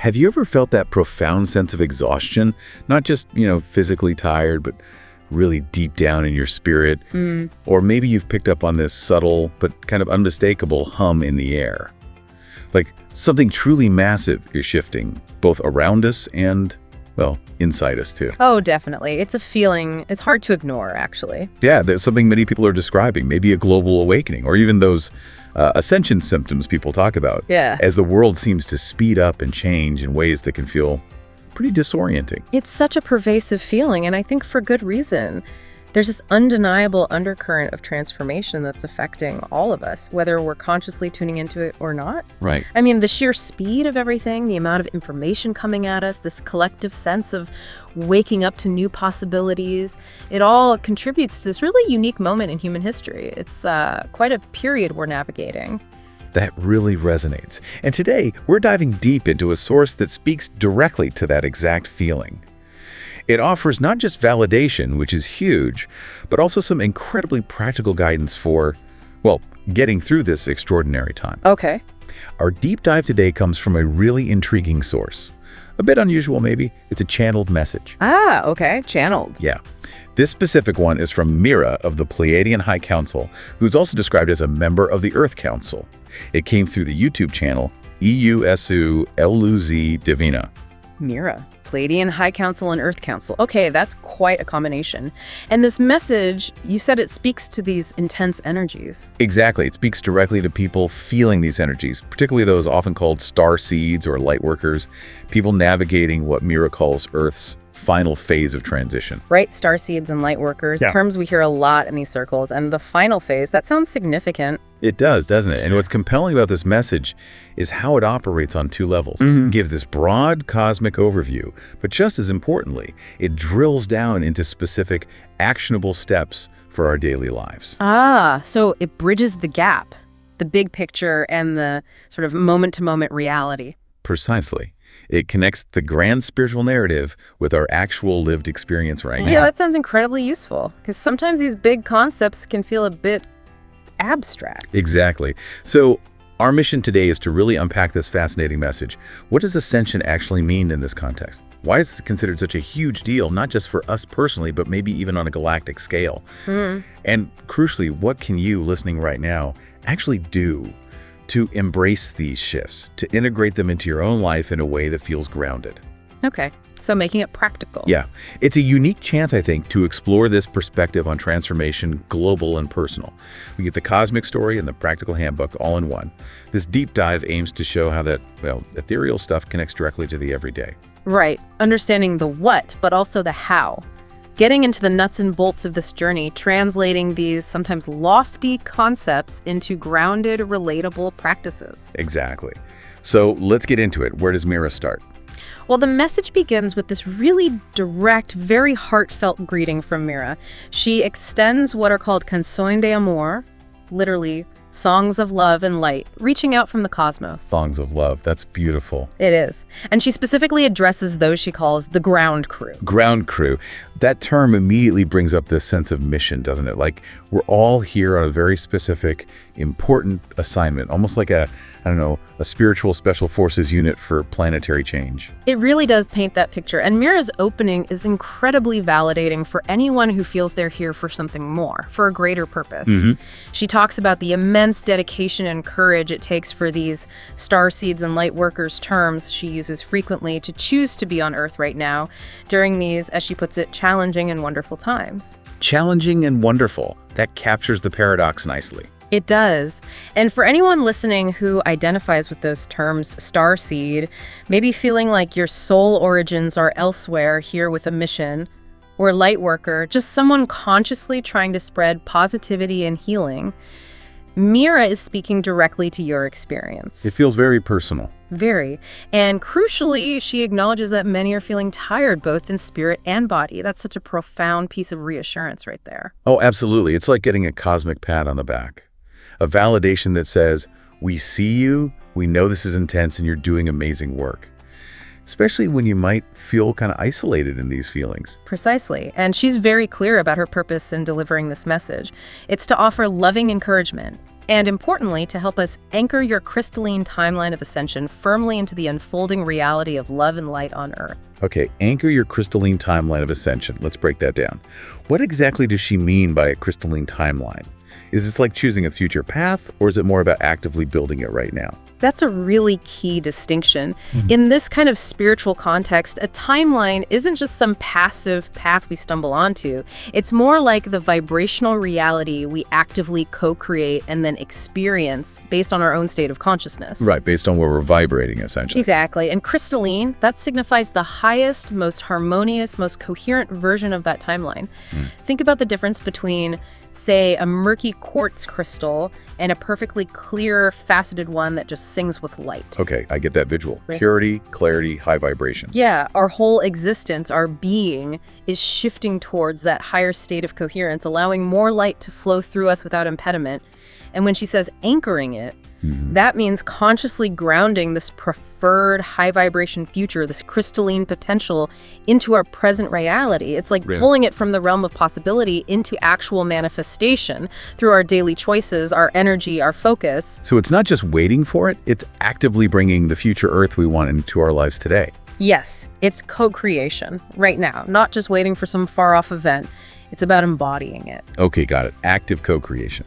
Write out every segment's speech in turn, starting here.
Have you ever felt that profound sense of exhaustion? Not just, physically tired, but really deep down in your spirit? Or maybe you've picked up on this subtle but kind of unmistakable hum in the air. Like something truly massive is shifting, both around us and, well, inside us too. Oh, definitely. It's a feeling. It's hard to ignore, actually. Yeah, there's something many people are describing, maybe a global awakening, or even those ascension symptoms people talk about. Yeah. As the world seems to speed up and change in ways that can feel pretty disorienting. It's such a pervasive feeling, and I think for good reason. There's this undeniable undercurrent of transformation that's affecting all of us, whether we're consciously tuning into it or not. Right. I mean, the sheer speed of everything, the amount of information coming at us, this collective sense of waking up to new possibilities, it all contributes to this really unique moment in human history. It's quite a period we're navigating. That really resonates. And today, we're diving deep into a source that speaks directly to that exact feeling. It offers not just validation, which is huge, but also some incredibly practical guidance for, well, getting through this extraordinary time. Okay. Our deep dive today comes from a really intriguing source. A bit unusual, maybe. It's a channeled message. Ah, okay. Channeled. Yeah. This specific one is from Mira of the Pleiadian High Council, who's also described as a member of the Earth Council. It came through the YouTube channel SOU LUZ Divina. Mira. Pleiadian High Council and Earth Council. Okay, that's quite a combination. And this message, you said it speaks to these intense energies. Exactly. It speaks directly to people feeling these energies, particularly those often called Starseeds or Lightworkers, people navigating what Mira calls Earth's final phase of transition. Right, Starseeds and Lightworkers, terms we hear a lot in these circles. And the final phase, that sounds significant. It does, doesn't it? And what's compelling about this message is how it operates on two levels. It gives this broad cosmic overview, but just as importantly, it drills down into specific actionable steps for our daily lives. Ah, so it bridges the gap, the big picture and the sort of moment-to-moment reality. Precisely. It connects the grand spiritual narrative with our actual lived experience right now. Yeah, that sounds incredibly useful, because sometimes these big concepts can feel a bit abstract. Exactly. So our mission today is to really unpack this fascinating message. What does Ascension actually mean in this context? Why is it considered such a huge deal, not just for us personally, but maybe even on a galactic scale? And crucially, what can you, listening right now, actually do to embrace these shifts, to integrate them into your own life in a way that feels grounded? Okay, so making it practical. Yeah, it's a unique chance, I think, to explore this perspective on transformation, global and personal. We get the cosmic story and the practical handbook all in one. This deep dive aims to show how that, well, ethereal stuff connects directly to the everyday. Right, understanding the what, but also the how. Getting into the nuts and bolts of this journey, translating these sometimes lofty concepts into grounded, relatable practices. Exactly. So let's get into it. Where does Mira start? Well, the message begins with this really direct, very heartfelt greeting from Mira. She extends what are called canções de amor, literally songs of love and light, reaching out from the cosmos. Songs of love. That's beautiful. It is. And she specifically addresses those she calls the ground crew. Ground crew. That term immediately brings up this sense of mission, doesn't it? Like we're all here on a very specific, important assignment, almost like a spiritual special forces unit for planetary change. It really does paint that picture. And Mira's opening is incredibly validating for anyone who feels they're here for something more, for a greater purpose. She talks about the immense dedication and courage it takes for these Starseeds and Lightworkers, terms she uses frequently, to choose to be on Earth right now during these, as she puts it, challenging and wonderful times. Challenging and wonderful. That captures the paradox nicely. It does. And for anyone listening who identifies with those terms, starseed, maybe feeling like your soul origins are elsewhere here with a mission, or lightworker, just someone consciously trying to spread positivity and healing, Mira is speaking directly to your experience. It feels very personal. Very. And crucially, she acknowledges that many are feeling tired, both in spirit and body. That's such a profound piece of reassurance right there. Oh, absolutely. It's like getting a cosmic pat on the back. A validation that says, we see you, we know this is intense, and you're doing amazing work. Especially when you might feel kind of isolated in these feelings. Precisely. And she's very clear about her purpose in delivering this message. It's to offer loving encouragement, And importantly, to help us anchor your crystalline timeline of ascension firmly into the unfolding reality of love and light on Earth. Okay, anchor your crystalline timeline of ascension. Let's break that down. What exactly does she mean by a crystalline timeline? Is this like choosing a future path, or is it more about actively building it right now? That's a really key distinction. In this kind of spiritual context, a timeline isn't just some passive path we stumble onto. It's more like the vibrational reality we actively co-create and then experience based on our own state of consciousness. Right, based on where we're vibrating, essentially. Exactly. And crystalline, that signifies the highest, most harmonious, most coherent version of that timeline. Think about the difference between, say, a murky quartz crystal and a perfectly clear, faceted one that just sings with light. Okay, I get that visual. Right. Purity, clarity, high vibration. Yeah, our whole existence, our being, is shifting towards that higher state of coherence, allowing more light to flow through us without impediment. And when she says anchoring it, that means consciously grounding this preferred high vibration future, this crystalline potential, into our present reality. It's like pulling it from the realm of possibility into actual manifestation through our daily choices, our energy, our focus. So it's not just waiting for it, it's actively bringing the future Earth we want into our lives today. Yes, it's co-creation right now, not just waiting for some far-off event. It's about embodying it. Okay, got it. Active co-creation.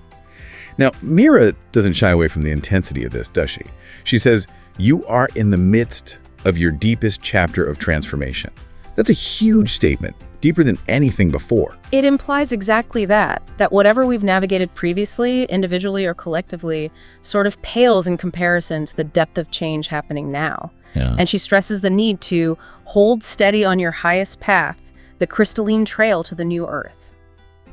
Now, Mira doesn't shy away from the intensity of this, does she? She says, you are in the midst of your deepest chapter of transformation. That's a huge statement, deeper than anything before. It implies exactly that whatever we've navigated previously, individually or collectively, sort of pales in comparison to the depth of change happening now. Yeah. And she stresses the need to hold steady on your highest path, the crystalline trail to the new Earth.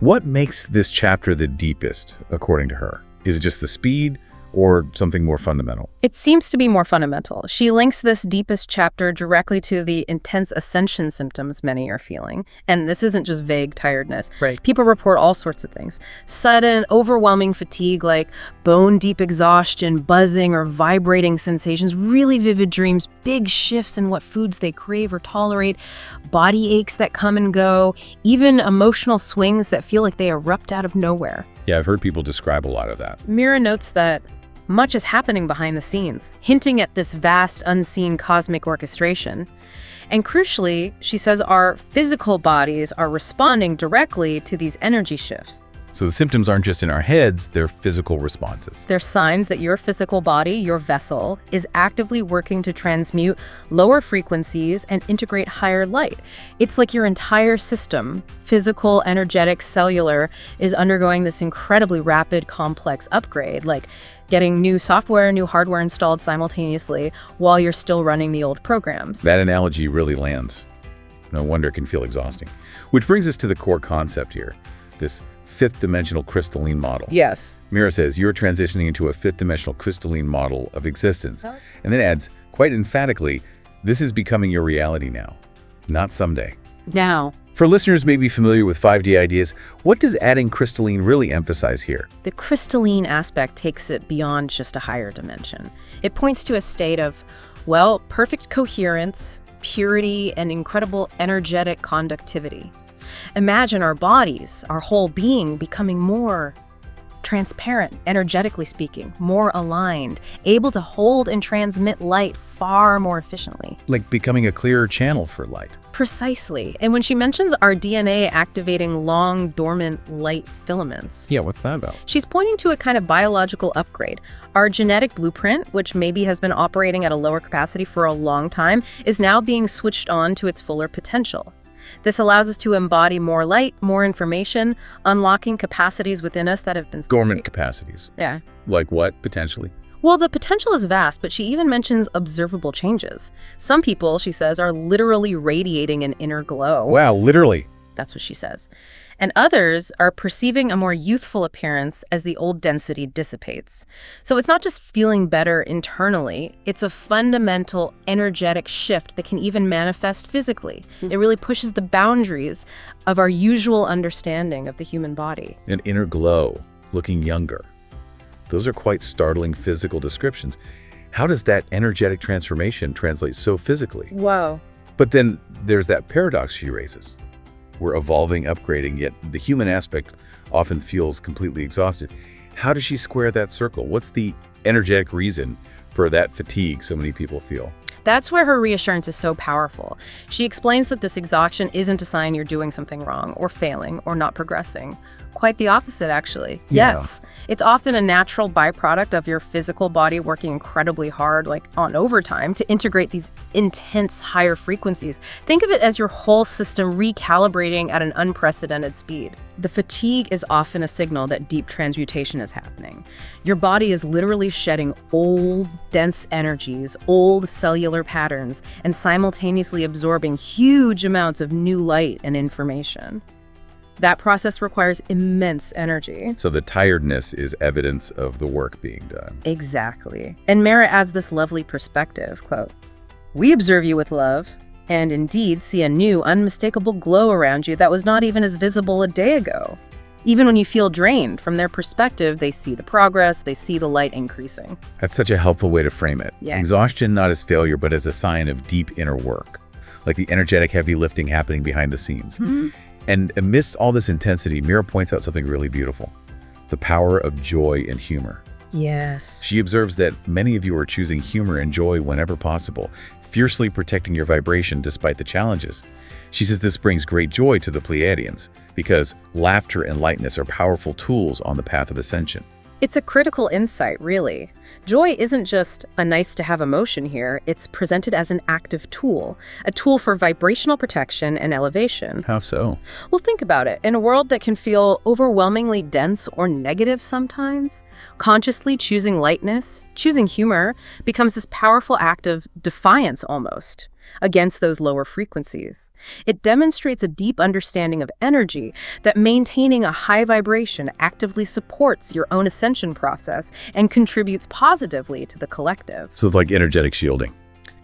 What makes this chapter the deepest, according to her? Is it just the speed or something more fundamental? It seems to be more fundamental. She links this deepest chapter directly to the intense ascension symptoms many are feeling. And this isn't just vague tiredness. Right. People report all sorts of things. Sudden, overwhelming fatigue like bone-deep exhaustion, buzzing or vibrating sensations, really vivid dreams, big shifts in what foods they crave or tolerate, body aches that come and go, even emotional swings that feel like they erupt out of nowhere. Yeah, I've heard people describe a lot of that. Mira notes that much is happening behind the scenes, hinting at this vast, unseen cosmic orchestration. And crucially, she says our physical bodies are responding directly to these energy shifts. So the symptoms aren't just in our heads, they're physical responses. They're signs that your physical body, your vessel, is actively working to transmute lower frequencies and integrate higher light. It's like your entire system, physical, energetic, cellular, is undergoing this incredibly rapid, complex upgrade, like getting new software, new hardware installed simultaneously while you're still running the old programs. That analogy really lands. No wonder it can feel exhausting. Which brings us to the core concept here, this fifth-dimensional crystalline model. Yes. Mira says you're transitioning into a fifth-dimensional crystalline model of existence, and then adds, quite emphatically, this is becoming your reality now, not someday. Now, For listeners maybe familiar with 5D ideas, what does adding crystalline really emphasize here? the crystalline aspect takes it beyond just a higher dimension. It points to a state of, well, perfect coherence, purity, and incredible energetic conductivity. Imagine our bodies, our whole being, becoming more transparent, energetically speaking, more aligned, able to hold and transmit light far more efficiently. Like becoming a clearer channel for light. Precisely. And when she mentions our DNA activating long, dormant light filaments, Yeah, what's that about? she's pointing to a kind of biological upgrade. Our genetic blueprint, which maybe has been operating at a lower capacity for a long time, is now being switched on to its fuller potential. This allows us to embody more light, more information, unlocking capacities within us that have been Dormant capacities. Yeah. Like what, potentially? Well, the potential is vast, but she even mentions observable changes. Some people, she says, are literally radiating an inner glow. Wow, literally. That's what she says. And others are perceiving a more youthful appearance as the old density dissipates. So it's not just feeling better internally, it's a fundamental energetic shift that can even manifest physically. It really pushes the boundaries of our usual understanding of the human body. An inner glow, looking younger. Those are quite startling physical descriptions. How does that energetic transformation translate so physically? Whoa. But then there's that paradox she raises. We're evolving, upgrading, yet the human aspect often feels completely exhausted. How does she square that circle? What's the energetic reason for that fatigue so many people feel? That's where her reassurance is so powerful. She explains that this exhaustion isn't a sign you're doing something wrong or failing or not progressing. Quite the opposite, actually. Yeah. Yes, it's often a natural byproduct of your physical body working incredibly hard, like on overtime, to integrate these intense higher frequencies. Think of it as your whole system recalibrating at an unprecedented speed. The fatigue is often a signal that deep transmutation is happening. Your body is literally shedding old, dense energies, old cellular patterns, and simultaneously absorbing huge amounts of new light and information. That process requires immense energy. So the tiredness is evidence of the work being done. Exactly. And Mira adds this lovely perspective, quote, "We observe you with love, and indeed see a new, unmistakable glow around you that was not even as visible a day ago. Even when you feel drained, from their perspective, they see the progress, they see the light increasing." That's such a helpful way to frame it. Yeah. Exhaustion not as failure, but as a sign of deep inner work, like the energetic heavy lifting happening behind the scenes. Mm-hmm. And amidst all this intensity, Mira points out something really beautiful: the power of joy and humor. Yes. She observes that many of you are choosing humor and joy whenever possible, fiercely protecting your vibration despite the challenges. She says this brings great joy to the Pleiadians because laughter and lightness are powerful tools on the path of ascension. It's a critical insight, really. Joy isn't just a nice-to-have emotion here. It's presented as an active tool, a tool for vibrational protection and elevation. How so? Well, think about it. In a world that can feel overwhelmingly dense or negative sometimes, consciously choosing lightness, choosing humor, becomes this powerful act of defiance almost against those lower frequencies. It demonstrates a deep understanding of energy, that maintaining a high vibration actively supports your own ascension process and contributes positively to the collective. So it's like energetic shielding,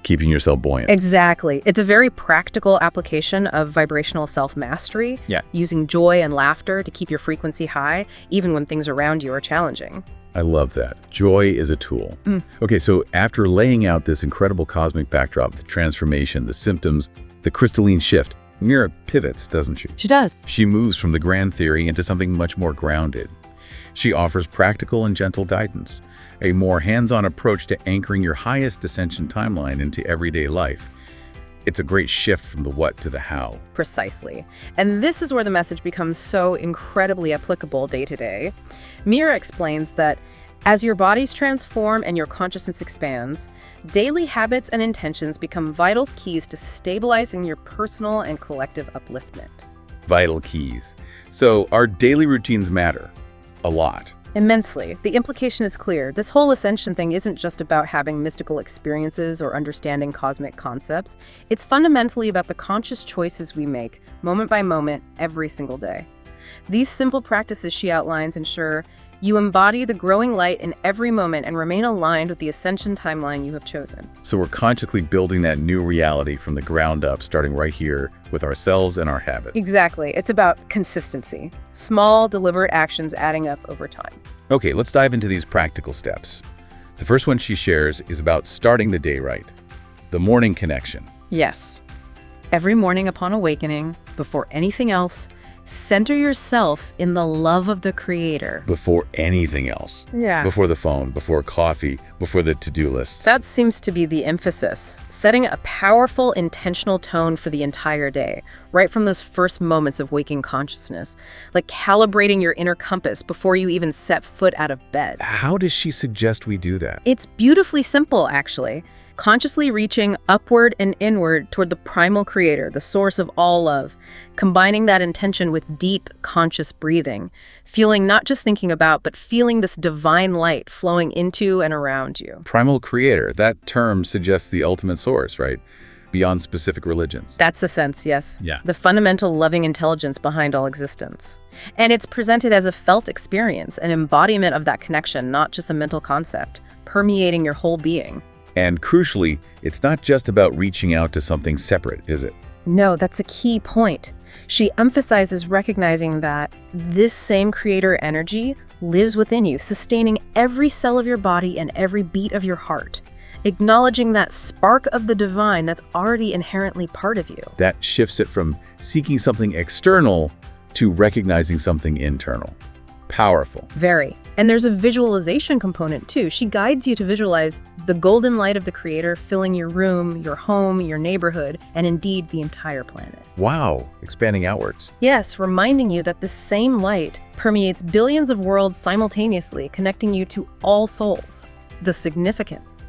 keeping yourself buoyant. Exactly. It's a very practical application of vibrational self-mastery, using joy and laughter to keep your frequency high, even when things around you are challenging. I love that. Joy is a tool. Okay, so after laying out this incredible cosmic backdrop, the transformation, the symptoms, the crystalline shift, Mira pivots, doesn't she? She does. She moves from the grand theory into something much more grounded. She offers practical and gentle guidance, a more hands-on approach to anchoring your highest ascension timeline into everyday life. It's a great shift from the what to the how. Precisely. And this is where the message becomes so incredibly applicable day to day. Mira explains that as your bodies transform and your consciousness expands, daily habits and intentions become vital keys to stabilizing your personal and collective upliftment. Vital keys. So our daily routines matter a lot. Immensely. The implication is clear. This whole ascension thing isn't just about having mystical experiences or understanding cosmic concepts. It's fundamentally about the conscious choices we make, moment by moment, every single day. These simple practices she outlines ensure you embody the growing light in every moment and remain aligned with the ascension timeline you have chosen. So we're consciously building that new reality from the ground up, starting right here with ourselves and our habits. Exactly. It's about consistency. Small, deliberate actions adding up over time. Okay, let's dive into these practical steps. The first one she shares is about starting the day right. The morning connection. Yes. Every morning upon awakening, before anything else, center yourself in the love of the Creator. Before anything else. Yeah. Before the phone, before coffee, before the to-do lists. That seems to be the emphasis, setting a powerful, intentional tone for the entire day, right from those first moments of waking consciousness, like calibrating your inner compass before you even set foot out of bed. How does she suggest we do that? It's beautifully simple, actually. Consciously reaching upward and inward toward the primal Creator, the source of all love, combining that intention with deep, conscious breathing, feeling, not just thinking about, but feeling this divine light flowing into and around you. Primal Creator, that term suggests the ultimate source, right? Beyond specific religions. That's the sense, yes. Yeah. The fundamental loving intelligence behind all existence. And it's presented as a felt experience, an embodiment of that connection, not just a mental concept, permeating your whole being. And crucially, it's not just about reaching out to something separate, is it? No, that's a key point. She emphasizes recognizing that this same Creator energy lives within you, sustaining every cell of your body and every beat of your heart, acknowledging that spark of the divine that's already inherently part of you. That shifts it from seeking something external to recognizing something internal. Powerful. Very. And there's a visualization component too. She guides you to visualize the golden light of the Creator filling your room, your home, your neighborhood, and indeed the entire planet. Wow, expanding outwards. Yes, reminding you that the same light permeates billions of worlds simultaneously, connecting you to all souls. The significance.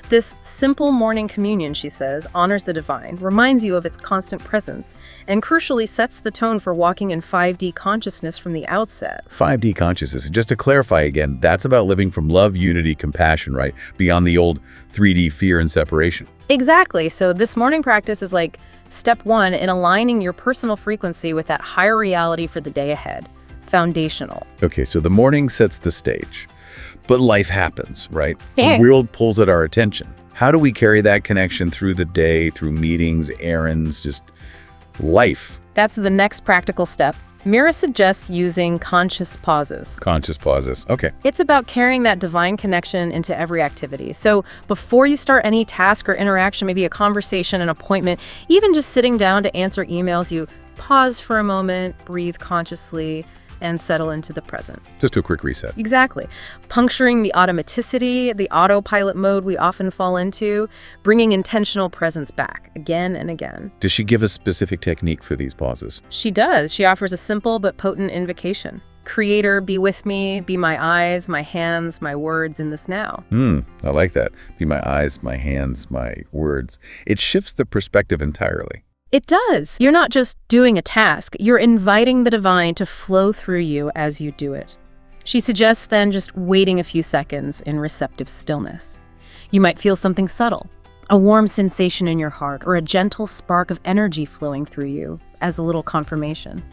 This simple morning communion, she says, honors the divine, reminds you of its constant presence, and crucially sets the tone for walking in 5D consciousness from the outset. 5D consciousness. Just to clarify again, that's about living from love, unity, compassion, right? Beyond the old 3D fear and separation. Exactly. So this morning practice is like step 1 in aligning your personal frequency with that higher reality for the day ahead. Foundational. Okay, so the morning sets the stage. But life happens, right? Yeah. The world pulls at our attention. How do we carry that connection through the day, through meetings, errands, just life? That's the next practical step. Mira suggests using conscious pauses. Conscious pauses. Okay. It's about carrying that divine connection into every activity. So before you start any task or interaction, maybe a conversation, an appointment, even just sitting down to answer emails, you pause for a moment, breathe consciously, and settle into the present. Just do a quick reset. Exactly. Puncturing the automaticity, the autopilot mode we often fall into, bringing intentional presence back again and again. Does she give a specific technique for these pauses? She does. She offers a simple but potent invocation. Creator, be with me, be my eyes, my hands, my words in this now. I like that. Be my eyes, my hands, my words. It shifts the perspective entirely. It does. You're not just doing a task, you're inviting the divine to flow through you as you do it. She suggests then just waiting a few seconds in receptive stillness. You might feel something subtle, a warm sensation in your heart, or a gentle spark of energy flowing through you as a little confirmation.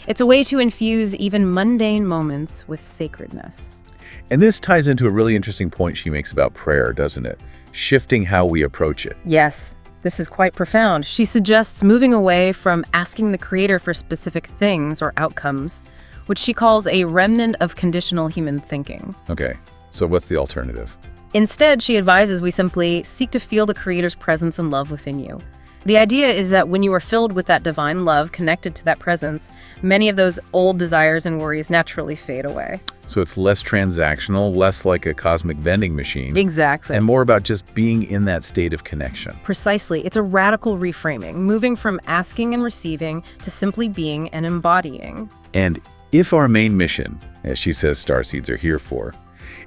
It's a way to infuse even mundane moments with sacredness. And this ties into a really interesting point she makes about prayer, doesn't it? Shifting how we approach it. Yes. This is quite profound. She suggests moving away from asking the Creator for specific things or outcomes, which she calls a remnant of conditional human thinking. Okay, so what's the alternative? Instead, she advises we simply seek to feel the Creator's presence and love within you. The idea is that when you are filled with that divine love connected to that presence, many of those old desires and worries naturally fade away. So it's less transactional, less like a cosmic vending machine. Exactly. And more about just being in that state of connection. Precisely. It's a radical reframing, moving from asking and receiving to simply being and embodying. And if our main mission, as she says Starseeds are here for,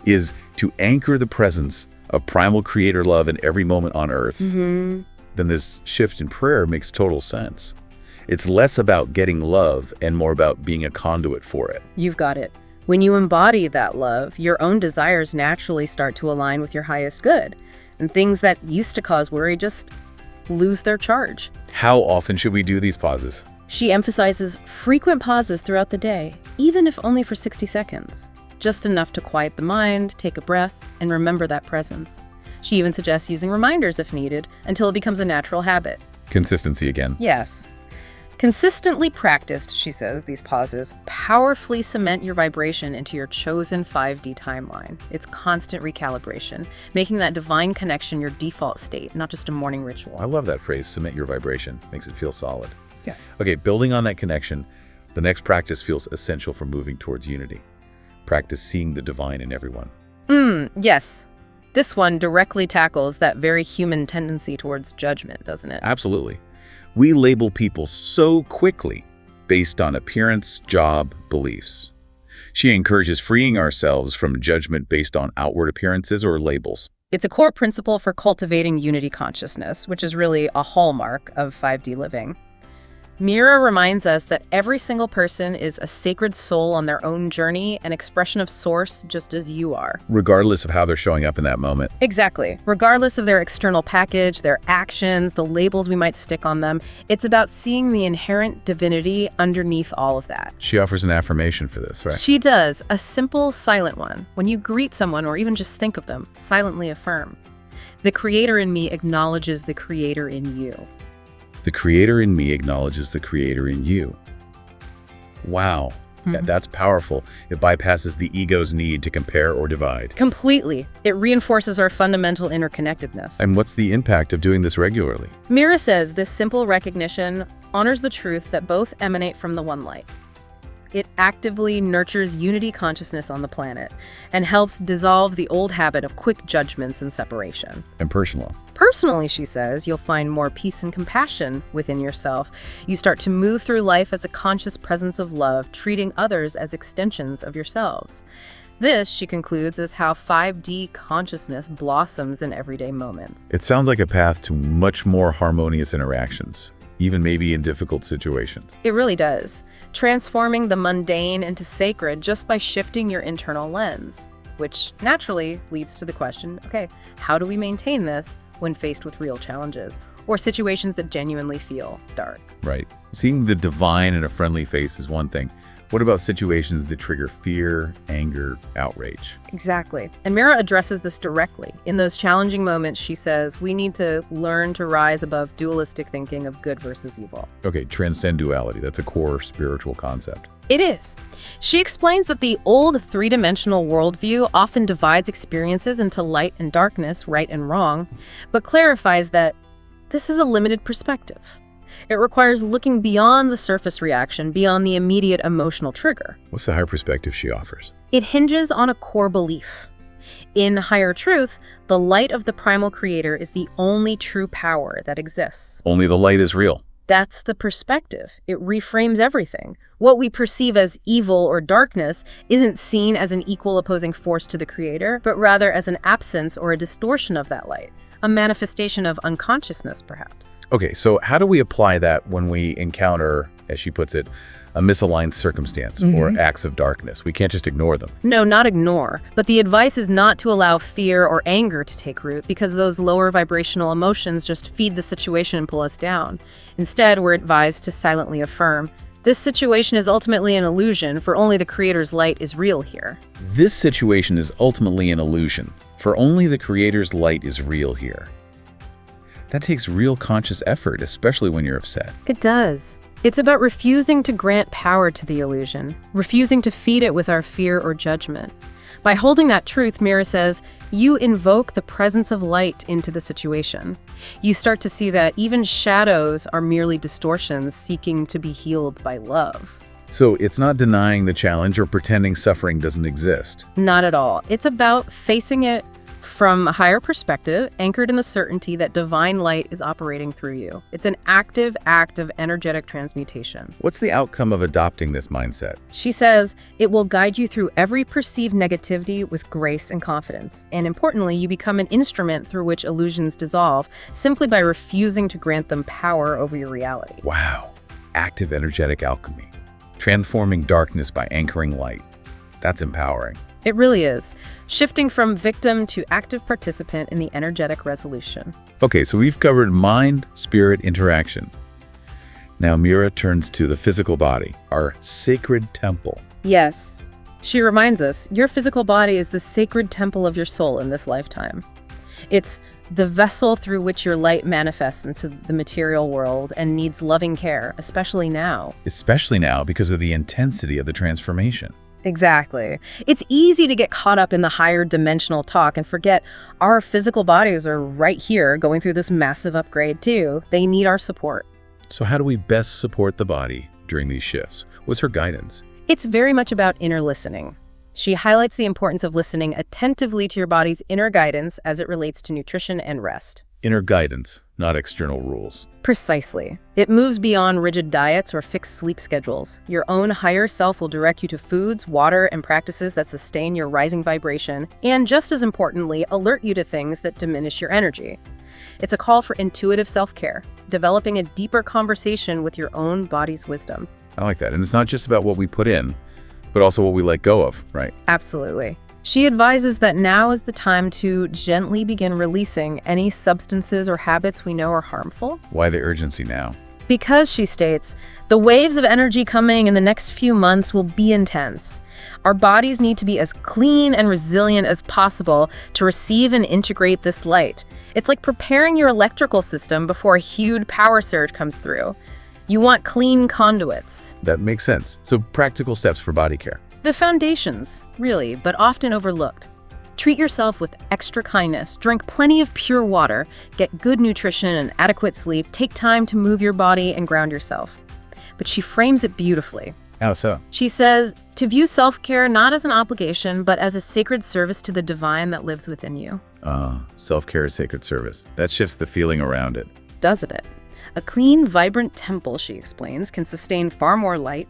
is to anchor the presence of primal creator love in every moment on Earth, then this shift in prayer makes total sense. It's less about getting love and more about being a conduit for it. You've got it. When you embody that love, your own desires naturally start to align with your highest good, and things that used to cause worry just lose their charge. How often should we do these pauses? She emphasizes frequent pauses throughout the day, even if only for 60 seconds. Just enough to quiet the mind, take a breath, and remember that presence. She even suggests using reminders if needed, until it becomes a natural habit. Consistency again. Yes. Consistently practiced, she says, these pauses powerfully cement your vibration into your chosen 5D timeline. It's constant recalibration, making that divine connection your default state, not just a morning ritual. I love that phrase, cement your vibration. Makes it feel solid. Yeah. Okay, building on that connection, the next practice feels essential for moving towards unity. Practice seeing the divine in everyone. Yes. This one directly tackles that very human tendency towards judgment, doesn't it? Absolutely. We label people so quickly based on appearance, job, beliefs. She encourages freeing ourselves from judgment based on outward appearances or labels. It's a core principle for cultivating unity consciousness, which is really a hallmark of 5D living. Mira reminds us that every single person is a sacred soul on their own journey, an expression of source just as you are. Regardless of how they're showing up in that moment. Exactly. Regardless of their external package, their actions, the labels we might stick on them, it's about seeing the inherent divinity underneath all of that. She offers an affirmation for this, right? She does, a simple, silent one. When you greet someone or even just think of them, silently affirm. The Creator in me acknowledges the Creator in you. The Creator in me acknowledges the Creator in you. Wow, that's powerful. It bypasses the ego's need to compare or divide. Completely. It reinforces our fundamental interconnectedness. And what's the impact of doing this regularly? Mira says this simple recognition honors the truth that both emanate from the one light. It actively nurtures unity consciousness on the planet and helps dissolve the old habit of quick judgments and separation. And personal. Personally, she says, you'll find more peace and compassion within yourself. You start to move through life as a conscious presence of love, treating others as extensions of yourselves. This, she concludes, is how 5D consciousness blossoms in everyday moments. It sounds like a path to much more harmonious interactions, even maybe in difficult situations. It really does. Transforming the mundane into sacred just by shifting your internal lens, which naturally leads to the question, okay, how do we maintain this when faced with real challenges or situations that genuinely feel dark? Right. Seeing the divine in a friendly face is one thing. What about situations that trigger fear, anger, outrage? Exactly. And Mira addresses this directly. In those challenging moments, she says, we need to learn to rise above dualistic thinking of good versus evil. Okay, transcend duality. That's a core spiritual concept. It is. She explains that the old three-dimensional worldview often divides experiences into light and darkness, right and wrong, but clarifies that this is a limited perspective. It requires looking beyond the surface reaction, beyond the immediate emotional trigger. What's the higher perspective she offers? It hinges on a core belief. In higher truth, the light of the primal creator is the only true power that exists. Only the light is real. That's the perspective. It reframes everything. What we perceive as evil or darkness isn't seen as an equal opposing force to the creator, but rather as an absence or a distortion of that light. A manifestation of unconsciousness, perhaps. Okay, so how do we apply that when we encounter, as she puts it, a misaligned circumstance or acts of darkness? We can't just ignore them. No, not ignore. But the advice is not to allow fear or anger to take root, because those lower vibrational emotions just feed the situation and pull us down. Instead, we're advised to silently affirm, this situation is ultimately an illusion, for only the Creator's light is real here. This situation is ultimately an illusion, for only the Creator's light is real here. That takes real conscious effort, especially when you're upset. It does. It's about refusing to grant power to the illusion, refusing to feed it with our fear or judgment. By holding that truth, Mira says, you invoke the presence of light into the situation. You start to see that even shadows are merely distortions seeking to be healed by love. So it's not denying the challenge or pretending suffering doesn't exist. Not at all. It's about facing it from a higher perspective, anchored in the certainty that divine light is operating through you. It's an active act of energetic transmutation. What's the outcome of adopting this mindset? She says, it will guide you through every perceived negativity with grace and confidence. And importantly, you become an instrument through which illusions dissolve, simply by refusing to grant them power over your reality. Wow. Active energetic alchemy. Transforming darkness by anchoring light. That's empowering. It really is. Shifting from victim to active participant in the energetic resolution. Okay, so we've covered mind-spirit interaction. Now Mira turns to the physical body, our sacred temple. Yes. She reminds us, your physical body is the sacred temple of your soul in this lifetime. It's the vessel through which your light manifests into the material world and needs loving care, especially now. Especially now because of the intensity of the transformation. Exactly. It's easy to get caught up in the higher dimensional talk and forget our physical bodies are right here going through this massive upgrade too. They need our support. So how do we best support the body during these shifts? What's her guidance? It's very much about inner listening. She highlights the importance of listening attentively to your body's inner guidance as it relates to nutrition and rest. Inner guidance, not external rules. Precisely. It moves beyond rigid diets or fixed sleep schedules. Your own higher self will direct you to foods, water, and practices that sustain your rising vibration, and just as importantly, alert you to things that diminish your energy. It's a call for intuitive self-care, developing a deeper conversation with your own body's wisdom. I like that. And it's not just about what we put in, but also what we let go of, right? Absolutely. She advises that now is the time to gently begin releasing any substances or habits we know are harmful. Why the urgency now? Because, she states, the waves of energy coming in the next few months will be intense. Our bodies need to be as clean and resilient as possible to receive and integrate this light. It's like preparing your electrical system before a huge power surge comes through. You want clean conduits. That makes sense. So practical steps for body care. The foundations, really, but often overlooked. Treat yourself with extra kindness, drink plenty of pure water, get good nutrition and adequate sleep, take time to move your body and ground yourself. But she frames it beautifully. How so? She says to view self-care not as an obligation, but as a sacred service to the divine that lives within you. Self-care is sacred service. That shifts the feeling around it. Doesn't it? A clean, vibrant temple, she explains, can sustain far more light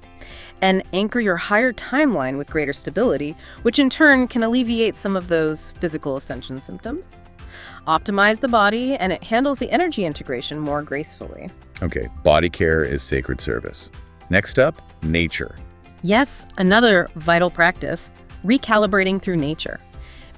and anchor your higher timeline with greater stability, which in turn can alleviate some of those physical ascension symptoms. Optimize the body, and it handles the energy integration more gracefully. Okay, body care is sacred service. Next up, nature. Yes, another vital practice, recalibrating through nature.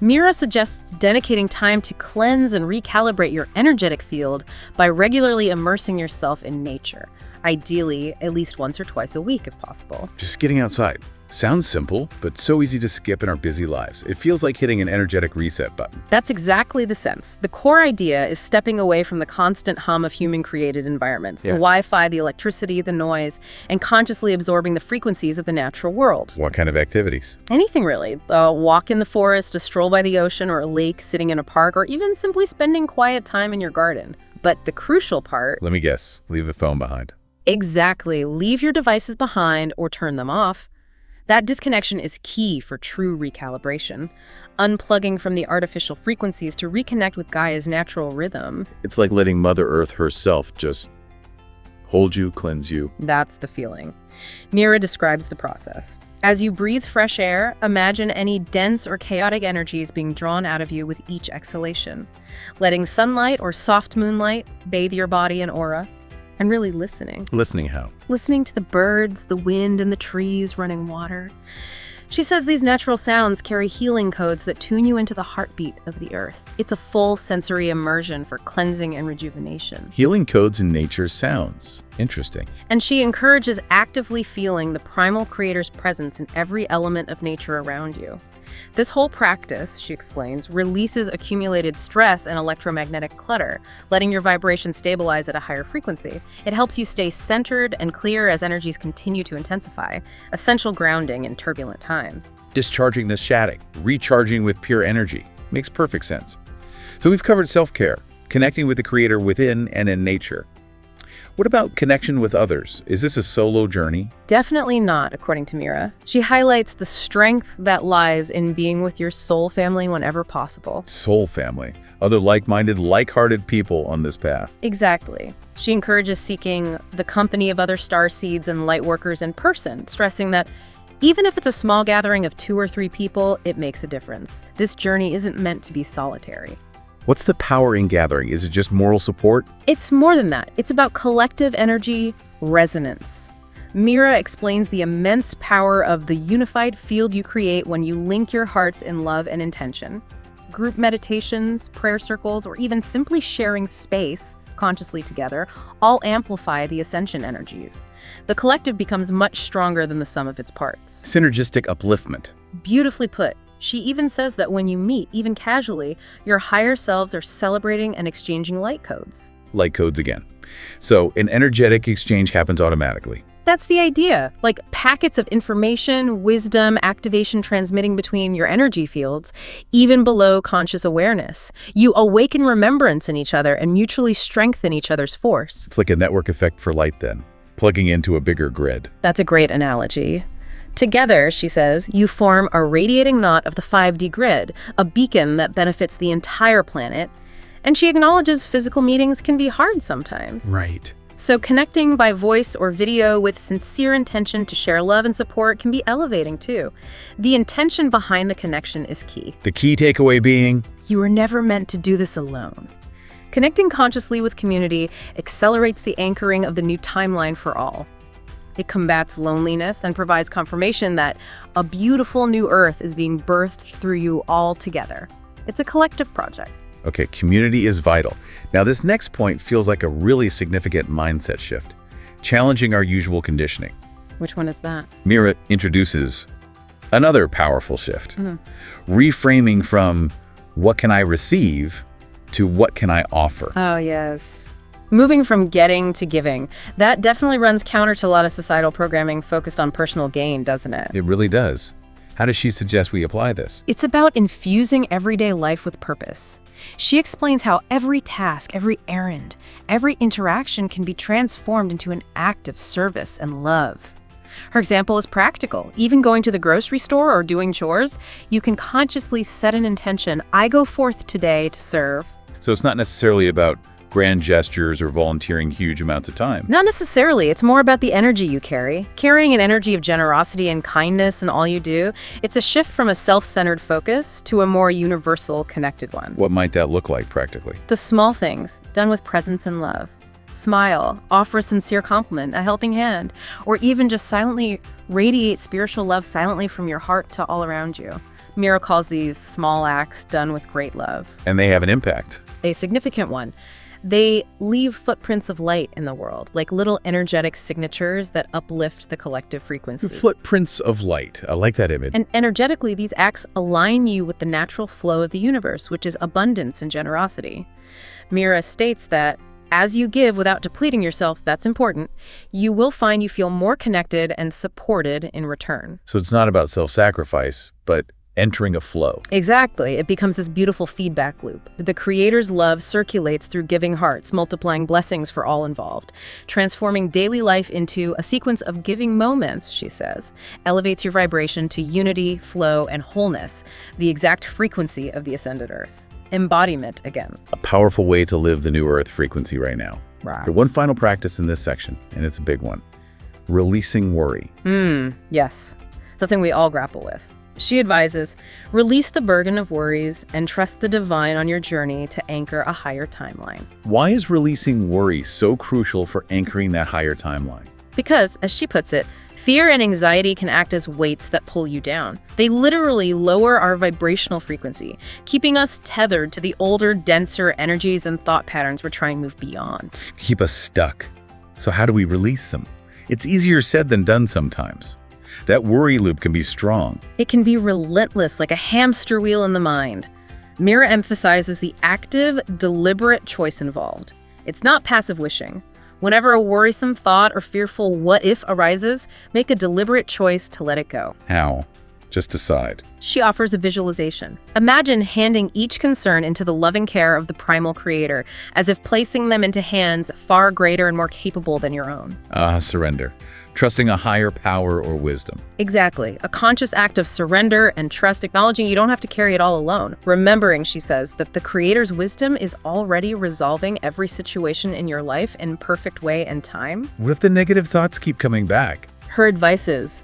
Mira suggests dedicating time to cleanse and recalibrate your energetic field by regularly immersing yourself in nature, ideally at least once or twice a week if possible. Just getting outside. Sounds simple, but so easy to skip in our busy lives. It feels like hitting an energetic reset button. That's exactly the sense. The core idea is stepping away from the constant hum of human-created environments, the Wi-Fi, the electricity, the noise, and consciously absorbing the frequencies of the natural world. What kind of activities? Anything really. A walk in the forest, a stroll by the ocean or a lake, sitting in a park, or even simply spending quiet time in your garden. But the crucial part... Let me guess. Leave the phone behind. Exactly. Leave your devices behind or turn them off. That disconnection is key for true recalibration, unplugging from the artificial frequencies to reconnect with Gaia's natural rhythm. It's like letting Mother Earth herself just hold you, cleanse you. That's the feeling. Mira describes the process. As you breathe fresh air, imagine any dense or chaotic energies being drawn out of you with each exhalation, letting sunlight or soft moonlight bathe your body and aura. And really listening. Listening how? Listening to the birds, the wind, and the trees running water. She says these natural sounds carry healing codes that tune you into the heartbeat of the earth. It's a full sensory immersion for cleansing and rejuvenation. Healing codes in nature sounds interesting. And she encourages actively feeling the primal creator's presence in every element of nature around you. This whole practice, she explains, releases accumulated stress and electromagnetic clutter, letting your vibration stabilize at a higher frequency. It helps you stay centered and clear as energies continue to intensify, essential grounding in turbulent times. Discharging the static, recharging with pure energy. Makes perfect sense. So we've covered self-care, connecting with the creator within and in nature. What about connection with others? Is this a solo journey? Definitely not, according to Mira. She highlights the strength that lies in being with your soul family whenever possible. Soul family. Other like-minded, like-hearted people on this path. Exactly. She encourages seeking the company of other starseeds and lightworkers in person, stressing that even if it's a small gathering of 2 or 3 people, it makes a difference. This journey isn't meant to be solitary. What's the power in gathering? Is it just moral support? It's more than that. It's about collective energy resonance. Mira explains the immense power of the unified field you create when you link your hearts in love and intention. Group meditations, prayer circles, or even simply sharing space consciously together all amplify the ascension energies. The collective becomes much stronger than the sum of its parts. Synergistic upliftment. Beautifully put. She even says that when you meet, even casually, your higher selves are celebrating and exchanging light codes. Light codes again. So an energetic exchange happens automatically. That's the idea. Like packets of information, wisdom, activation transmitting between your energy fields, even below conscious awareness. You awaken remembrance in each other and mutually strengthen each other's force. It's like a network effect for light then, plugging into a bigger grid. That's a great analogy. Together, she says, you form a radiating knot of the 5D grid, a beacon that benefits the entire planet. And she acknowledges physical meetings can be hard sometimes. Right. So connecting by voice or video with sincere intention to share love and support can be elevating too. The intention behind the connection is key. The key takeaway being, you were never meant to do this alone. Connecting consciously with community accelerates the anchoring of the new timeline for all. It combats loneliness and provides confirmation that a beautiful new earth is being birthed through you all together. It's a collective project. Okay, community is vital. Now this next point feels like a really significant mindset shift, challenging our usual conditioning. Which one is that? Mira introduces another powerful shift, reframing from what can I receive to what can I offer. Oh, yes. Moving from getting to giving. That definitely runs counter to a lot of societal programming focused on personal gain, doesn't it? It really does. How does she suggest we apply this? It's about infusing everyday life with purpose. She explains how every task, every errand, every interaction can be transformed into an act of service and love. Her example is practical. Even going to the grocery store or doing chores, you can consciously set an intention. I go forth today to serve. So it's not necessarily about grand gestures or volunteering huge amounts of time. Not necessarily. It's more about the energy you carry. Carrying an energy of generosity and kindness in all you do, it's a shift from a self-centered focus to a more universal, connected one. What might that look like practically? The small things, done with presence and love. Smile, offer a sincere compliment, a helping hand, or even just silently radiate spiritual love silently from your heart to all around you. Mira calls these small acts done with great love. And they have an impact. A significant one. They leave footprints of light in the world, like little energetic signatures that uplift the collective frequency. Footprints of light. I like that image. And energetically, these acts align you with the natural flow of the universe, which is abundance and generosity. Mira states that as you give without depleting yourself, that's important, you will find you feel more connected and supported in return. So it's not about self-sacrifice, but entering a flow. Exactly. It becomes this beautiful feedback loop. The Creator's love circulates through giving hearts, multiplying blessings for all involved, transforming daily life into a sequence of giving moments, she says, elevates your vibration to unity, flow, and wholeness, the exact frequency of the ascended Earth. Embodiment again. A powerful way to live the new Earth frequency right now. Wow. One final practice in this section, and it's a big one. Releasing worry. Yes. Something we all grapple with. She advises, release the burden of worries and trust the divine on your journey to anchor a higher timeline. Why is releasing worry so crucial for anchoring that higher timeline? Because, as she puts it, fear and anxiety can act as weights that pull you down. They literally lower our vibrational frequency, keeping us tethered to the older, denser energies and thought patterns we're trying to move beyond. Keep us stuck. So how do we release them? It's easier said than done sometimes. That worry loop can be strong. It can be relentless, like a hamster wheel in the mind. Mira emphasizes the active, deliberate choice involved. It's not passive wishing. Whenever a worrisome thought or fearful what-if arises, make a deliberate choice to let it go. How? Just decide. She offers a visualization. Imagine handing each concern into the loving care of the primal creator, as if placing them into hands far greater and more capable than your own. Surrender. Trusting a higher power or wisdom. Exactly. A conscious act of surrender and trust, acknowledging you don't have to carry it all alone. Remembering, she says, that the Creator's wisdom is already resolving every situation in your life in perfect way and time. What if the negative thoughts keep coming back? Her advice is,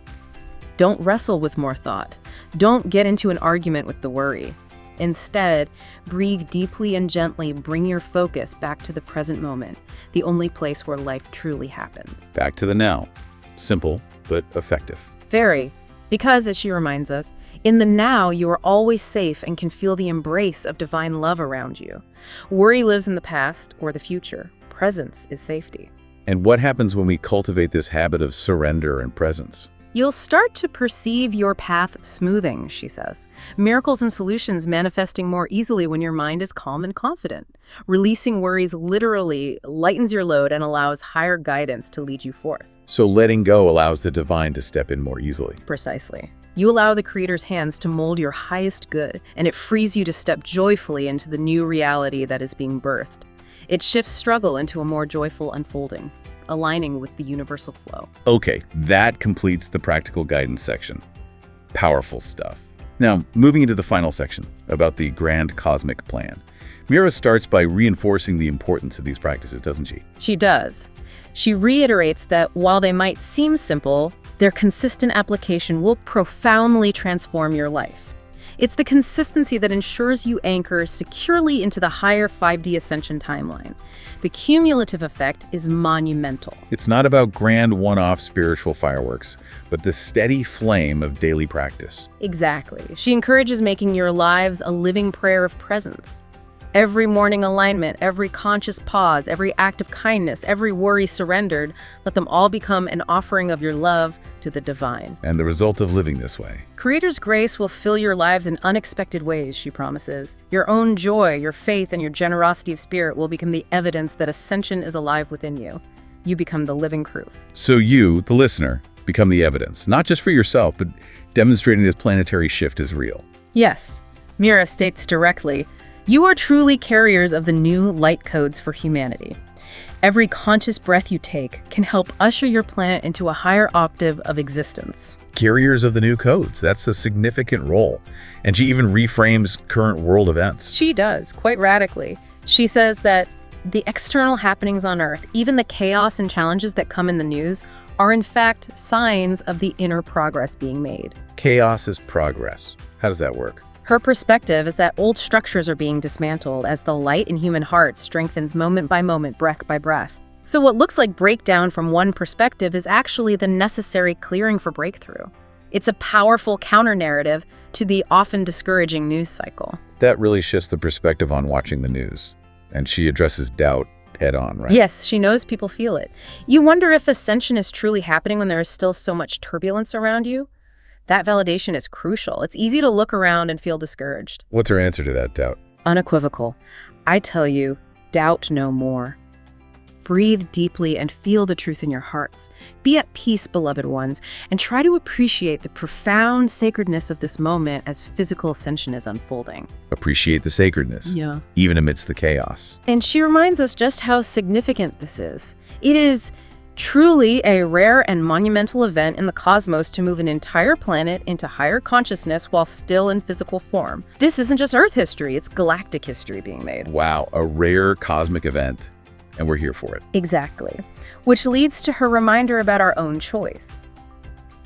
don't wrestle with more thought. Don't get into an argument with the worry. Instead, breathe deeply and gently, bring your focus back to the present moment, the only place where life truly happens. Back to the now. Simple, but effective. Very. Because, as she reminds us, in the now, you are always safe and can feel the embrace of divine love around you. Worry lives in the past or the future. Presence is safety. And what happens when we cultivate this habit of surrender and presence? You'll start to perceive your path smoothing, she says. Miracles and solutions manifesting more easily when your mind is calm and confident. Releasing worries literally lightens your load and allows higher guidance to lead you forth. So letting go allows the divine to step in more easily. Precisely. You allow the Creator's hands to mold your highest good, and it frees you to step joyfully into the new reality that is being birthed. It shifts struggle into a more joyful unfolding, aligning with the universal flow. Okay, that completes the practical guidance section. Powerful stuff. Now, moving into the final section about the grand cosmic plan. Mira starts by reinforcing the importance of these practices, doesn't she? She does. She reiterates that while they might seem simple, their consistent application will profoundly transform your life. It's the consistency that ensures you anchor securely into the higher 5D Ascension timeline. The cumulative effect is monumental. It's not about grand one-off spiritual fireworks, but the steady flame of daily practice. Exactly. She encourages making your lives a living prayer of presence. Every morning alignment, every conscious pause, every act of kindness, every worry surrendered, let them all become an offering of your love to the divine. And the result of living this way. Creator's grace will fill your lives in unexpected ways, she promises. Your own joy, your faith, and your generosity of spirit will become the evidence that Ascension is alive within you. You become the living proof. So you, the listener, become the evidence, not just for yourself, but demonstrating this planetary shift is real. Yes. Mira states directly, you are truly carriers of the new light codes for humanity. Every conscious breath you take can help usher your planet into a higher octave of existence. Carriers of the new codes, that's a significant role. And she even reframes current world events. She does, quite radically. She says that the external happenings on Earth, even the chaos and challenges that come in the news, are in fact signs of the inner progress being made. Chaos is progress. How does that work? Her perspective is that old structures are being dismantled as the light in human hearts strengthens moment by moment, breath by breath. So what looks like breakdown from one perspective is actually the necessary clearing for breakthrough. It's a powerful counter-narrative to the often discouraging news cycle. That really shifts the perspective on watching the news. And she addresses doubt head on, right? Yes, she knows people feel it. You wonder if ascension is truly happening when there is still so much turbulence around you? That validation is crucial. It's easy to look around and feel discouraged. What's her answer to that doubt? Unequivocal. I tell you, doubt no more. Breathe deeply and feel the truth in your hearts. Be at peace, beloved ones, and try to appreciate the profound sacredness of this moment as physical ascension is unfolding. Appreciate the sacredness, even amidst the chaos. And she reminds us just how significant this is. It is truly a rare and monumental event in the cosmos to move an entire planet into higher consciousness while still in physical form. This isn't just Earth history, it's galactic history being made. Wow, a rare cosmic event. And we're here for it. Exactly. Which leads to her reminder about our own choice.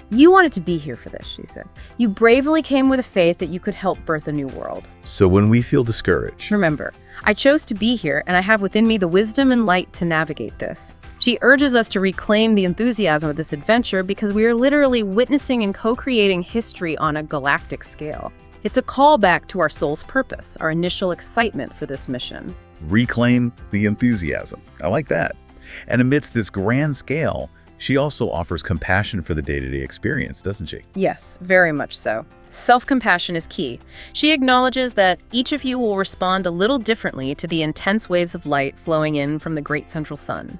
You wanted to be here for this, she says. You bravely came with a faith that you could help birth a new world. So when we feel discouraged, remember, I chose to be here, and I have within me the wisdom and light to navigate this. She urges us to reclaim the enthusiasm of this adventure because we are literally witnessing and co-creating history on a galactic scale. It's a callback to our soul's purpose, our initial excitement for this mission. Reclaim the enthusiasm. I like that. And amidst this grand scale, she also offers compassion for the day-to-day experience, doesn't she? Yes, very much so. Self-compassion is key. She acknowledges that each of you will respond a little differently to the intense waves of light flowing in from the great central sun.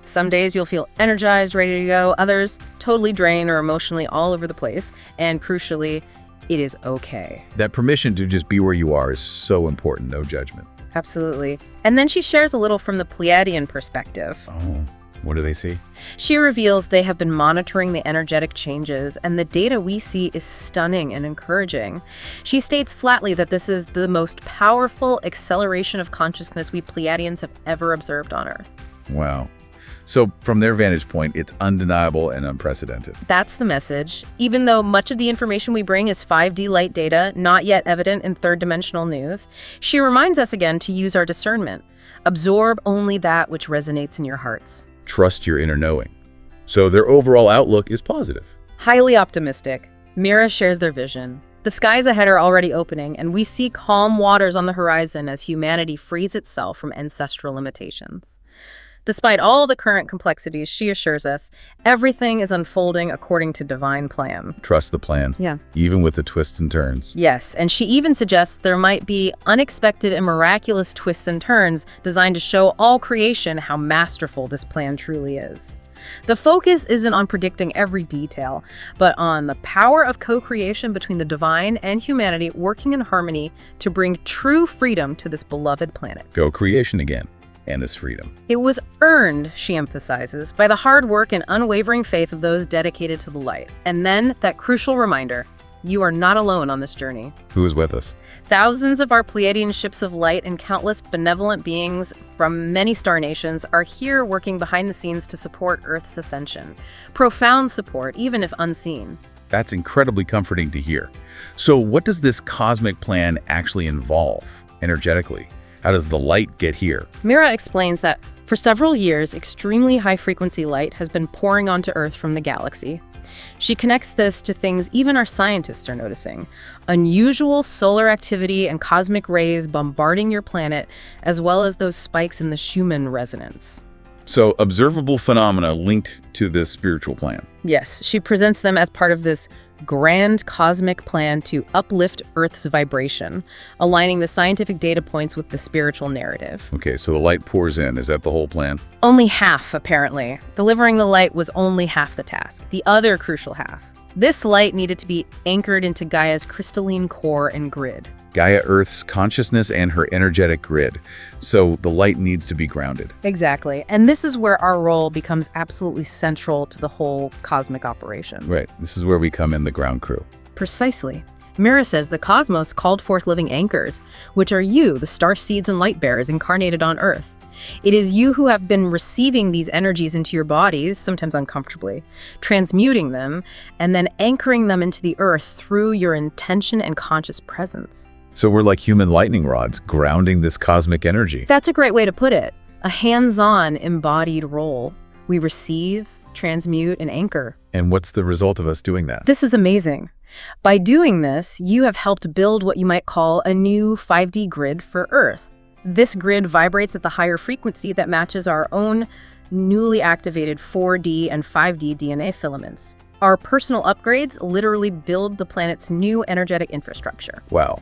Some days you'll feel energized, ready to go. Others, totally drained or emotionally all over the place. And crucially, it is okay. That permission to just be where you are is so important, no judgment. Absolutely. And then she shares a little from the Pleiadian perspective. Oh, what do they see? She reveals they have been monitoring the energetic changes, and the data we see is stunning and encouraging. She states flatly that this is the most powerful acceleration of consciousness we Pleiadians have ever observed on Earth. Wow. So from their vantage point, it's undeniable and unprecedented. That's the message. Even though much of the information we bring is 5D light data, not yet evident in third-dimensional news, she reminds us again to use our discernment. Absorb only that which resonates in your hearts. Trust your inner knowing. So their overall outlook is positive. Highly optimistic. Mira shares their vision. The skies ahead are already opening, and we see calm waters on the horizon as humanity frees itself from ancestral limitations. Despite all the current complexities, she assures us, everything is unfolding according to divine plan. Trust the plan. Yeah. Even with the twists and turns. Yes, and she even suggests there might be unexpected and miraculous twists and turns designed to show all creation how masterful this plan truly is. The focus isn't on predicting every detail, but on the power of co-creation between the divine and humanity working in harmony to bring true freedom to this beloved planet. Go creation again. And this freedom. It was earned, she emphasizes, by the hard work and unwavering faith of those dedicated to the light. And then that crucial reminder, you are not alone on this journey. Who is with us? Thousands of our Pleiadian ships of light and countless benevolent beings from many star nations are here working behind the scenes to support Earth's ascension. Profound support, even if unseen. That's incredibly comforting to hear. So what does this cosmic plan actually involve, energetically? How does the light get here? Mira explains that for several years, extremely high-frequency light has been pouring onto Earth from the galaxy. She connects this to things even our scientists are noticing. Unusual solar activity and cosmic rays bombarding your planet, as well as those spikes in the Schumann resonance. So observable phenomena linked to this spiritual plan. Yes, she presents them as part of this grand cosmic plan to uplift Earth's vibration, aligning the scientific data points with the spiritual narrative. Okay, so the light pours in. Is that the whole plan? Only half, apparently. Delivering the light was only half the task. The other crucial half, This light needed to be anchored into Gaia's crystalline core and grid. Gaia Earth's consciousness and her energetic grid. So the light needs to be grounded. Exactly. And this is where our role becomes absolutely central to the whole cosmic operation. Right. This is where we come in, the ground crew. Precisely. Mira says the cosmos called forth living anchors, which are you, the starseeds and light bearers incarnated on Earth. It is you who have been receiving these energies into your bodies, sometimes uncomfortably, transmuting them, and then anchoring them into the Earth through your intention and conscious presence. So we're like human lightning rods, grounding this cosmic energy. That's a great way to put it. A hands-on, embodied role. We receive, transmute, and anchor. And what's the result of us doing that? This is amazing. By doing this, you have helped build what you might call a new 5D grid for Earth. This grid vibrates at the higher frequency that matches our own newly activated 4D and 5D DNA filaments. Our personal upgrades literally build the planet's new energetic infrastructure. Wow.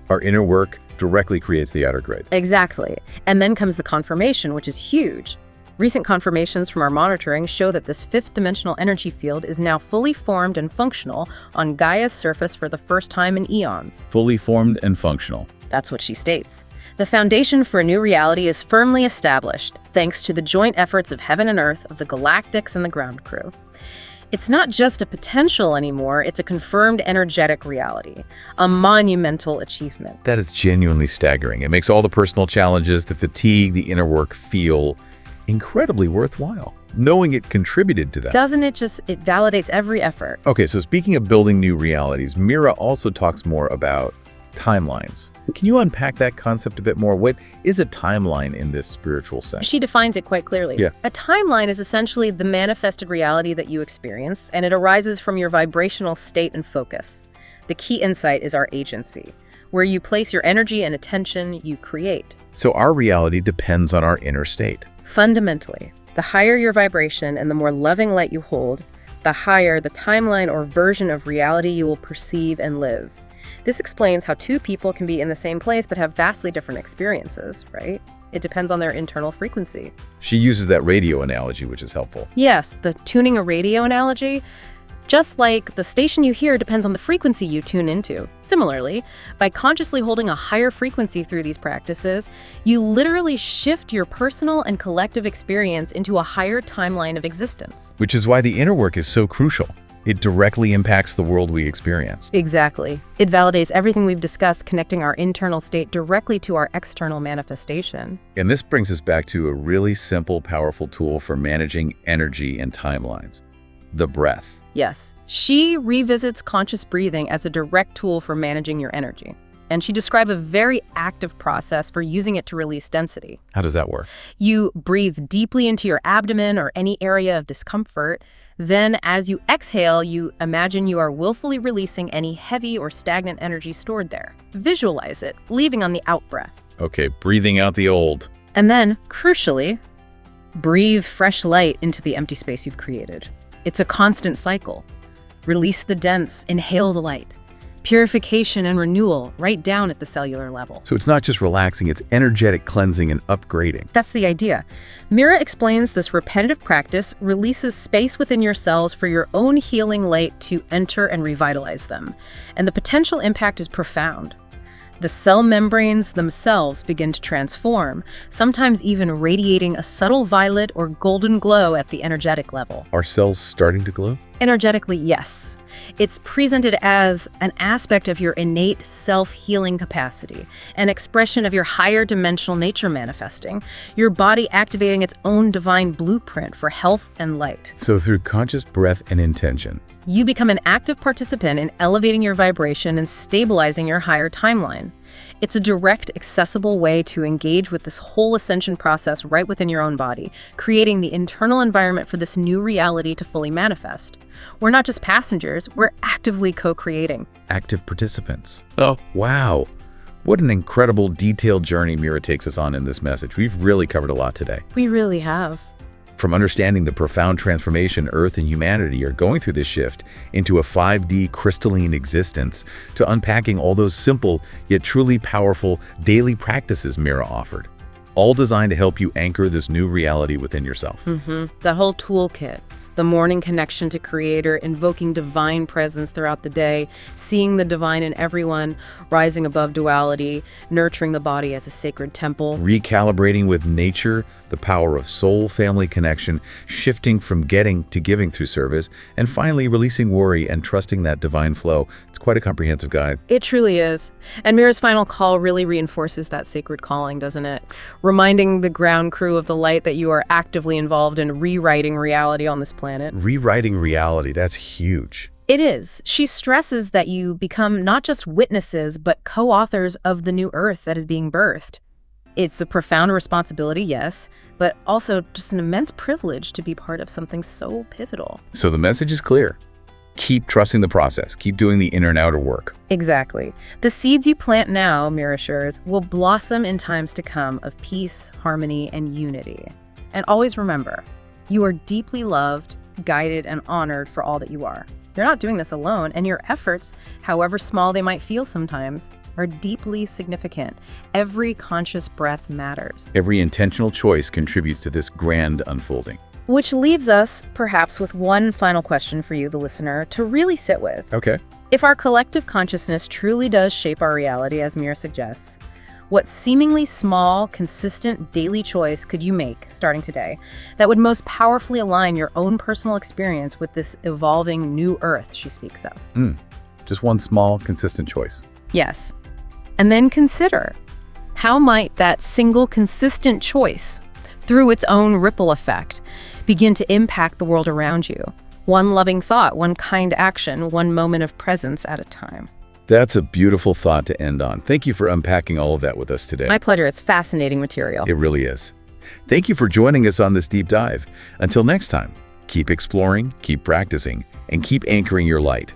Our inner work directly creates the outer grid. Exactly. And then comes the confirmation, which is huge. Recent confirmations from our monitoring show that this fifth-dimensional energy field is now fully formed and functional on Gaia's surface for the first time in eons. Fully formed and functional. That's what she states. The foundation for a new reality is firmly established, thanks to the joint efforts of heaven and earth, of the galactics and the ground crew. It's not just a potential anymore, it's a confirmed energetic reality, a monumental achievement. That is genuinely staggering. It makes all the personal challenges, the fatigue, the inner work feel incredibly worthwhile, knowing it contributed to that. Doesn't it just, it validates every effort. Okay, so speaking of building new realities, Mira also talks more about timelines. Can you unpack that concept a bit more? What is a timeline in this spiritual sense? She defines it quite clearly. Yeah. A timeline is essentially the manifested reality that you experience, and it arises from your vibrational state and focus. The key insight is our agency. Where you place your energy and attention, you create. So our reality depends on our inner state. Fundamentally, the higher your vibration and the more loving light you hold, the higher the timeline or version of reality you will perceive and live. This explains how two people can be in the same place but have vastly different experiences, right? It depends on their internal frequency. She uses that radio analogy, which is helpful. Yes, the tuning a radio analogy. Just like the station you hear depends on the frequency you tune into. Similarly, by consciously holding a higher frequency through these practices, you literally shift your personal and collective experience into a higher timeline of existence. Which is why the inner work is so crucial. It directly impacts the world we experience. Exactly. It validates everything we've discussed, connecting our internal state directly to our external manifestation. And this brings us back to a really simple, powerful tool for managing energy and timelines: the breath. Yes, she revisits conscious breathing as a direct tool for managing your energy. And she describes a very active process for using it to release density. How does that work? You breathe deeply into your abdomen or any area of discomfort. Then, as you exhale, you imagine you are willfully releasing any heavy or stagnant energy stored there. Visualize it, leaving on the out-breath. Okay, breathing out the old. And then, crucially, breathe fresh light into the empty space you've created. It's a constant cycle. Release the dense, inhale the light. Purification and renewal right down at the cellular level. So it's not just relaxing, it's energetic cleansing and upgrading. That's the idea. Mira explains this repetitive practice releases space within your cells for your own healing light to enter and revitalize them. And the potential impact is profound. The cell membranes themselves begin to transform, sometimes even radiating a subtle violet or golden glow at the energetic level. Are cells starting to glow? Energetically, yes. It's presented as an aspect of your innate self-healing capacity, an expression of your higher dimensional nature manifesting, your body activating its own divine blueprint for health and light. So through conscious breath and intention, you become an active participant in elevating your vibration and stabilizing your higher timeline. It's a direct, accessible way to engage with this whole ascension process right within your own body, creating the internal environment for this new reality to fully manifest. We're not just passengers, we're actively co-creating. active participants. Oh, wow. What an incredible, detailed journey Mira takes us on in this message. We've really covered a lot today. We really have. From understanding the profound transformation Earth and humanity are going through this shift into a 5D crystalline existence, to unpacking all those simple yet truly powerful daily practices Mira offered, all designed to help you anchor this new reality within yourself. The whole toolkit. The morning connection to Creator, invoking divine presence throughout the day, seeing the divine in everyone, rising above duality, nurturing the body as a sacred temple. Recalibrating with nature, the power of soul-family connection, shifting from getting to giving through service, and finally releasing worry and trusting that divine flow. It's quite a comprehensive guide. It truly is. And Mira's final call really reinforces that sacred calling, doesn't it? Reminding the ground crew of the light that you are actively involved in rewriting reality on this planet. Rewriting reality, that's huge. It is. She stresses that you become not just witnesses, but co-authors of the new Earth that is being birthed. It's a profound responsibility, yes, but also just an immense privilege to be part of something so pivotal. So the message is clear. Keep trusting the process. Keep doing the inner and outer work. Exactly. The seeds you plant now, Mira assures, will blossom in times to come of peace, harmony, and unity. And always remember, you are deeply loved, guided, and honored for all that you are. You're not doing this alone, and your efforts, however small they might feel sometimes, are deeply significant. Every conscious breath matters. Every intentional choice contributes to this grand unfolding. Which leaves us, perhaps, with one final question for you, the listener, to really sit with. Okay. If our collective consciousness truly does shape our reality, as Mira suggests, what seemingly small, consistent daily choice could you make, starting today, that would most powerfully align your own personal experience with this evolving new Earth she speaks of? Just one small, consistent choice. Yes. And then consider, how might that single consistent choice, through its own ripple effect, begin to impact the world around you? One loving thought, one kind action, one moment of presence at a time. That's a beautiful thought to end on. Thank you for unpacking all of that with us today. My pleasure. It's fascinating material. It really is. Thank you for joining us on this deep dive. Until next time, keep exploring, keep practicing, and keep anchoring your light.